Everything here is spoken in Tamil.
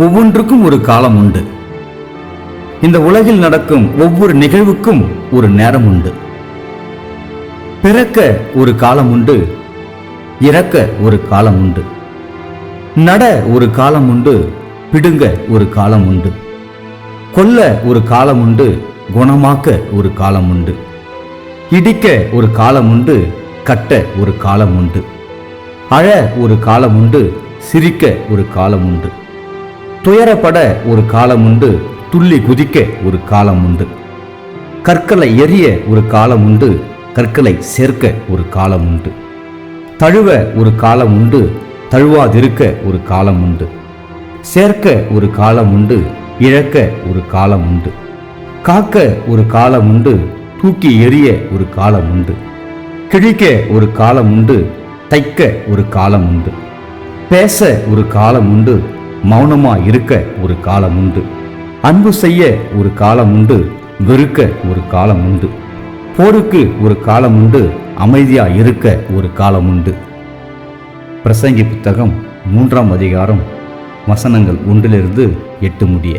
ஒவ்வொன்றுக்கும் ஒரு காலம் உண்டு. இந்த உலகில் நடக்கும் ஒவ்வொரு நிகழ்வுக்கும் ஒரு நேரம் உண்டு. பிறக்க ஒரு காலம் உண்டு, இறக்க ஒரு காலம் உண்டு. நட ஒரு காலம் உண்டு, பிடுங்க ஒரு காலம் உண்டு. கொல்ல ஒரு காலம் உண்டு, குணமாக்க ஒரு காலம் உண்டு. இடிக்க ஒரு காலம் உண்டு, கட்ட ஒரு காலம் உண்டு. அழ ஒரு காலம் உண்டு, சிரிக்க ஒரு காலம் உண்டு. துயரப்பட ஒரு காலம் உண்டு, துள்ளி குதிக்க ஒரு காலம் உண்டு. கற்களை எறிய ஒரு காலம் உண்டு, கற்களை சேர்க்க ஒரு காலம் உண்டு. தழுவ ஒரு காலம் உண்டு, தழுவாதிருக்க ஒரு காலம் உண்டு. சேர்க்க ஒரு காலம் உண்டு, இழக்க ஒரு காலம் உண்டு. காக்க ஒரு காலம் உண்டு, தூக்கி எறிய ஒரு காலம் உண்டு. கிழிக்க ஒரு காலம் உண்டு, தைக்க ஒரு காலம் உண்டு. பேச ஒரு காலம் உண்டு, மௌனமா இருக்க ஒரு காலம் உண்டு. அன்பு செய்ய ஒரு காலம் உண்டு, வெறுக்க ஒரு காலம் உண்டு. போருக்கு ஒரு காலம் உண்டு, அமைதியா இருக்க ஒரு காலம் உண்டு. பிரசங்கி புத்தகம் 3ஆம் அதிகாரம் வசனங்கள் 1-8 முடிய.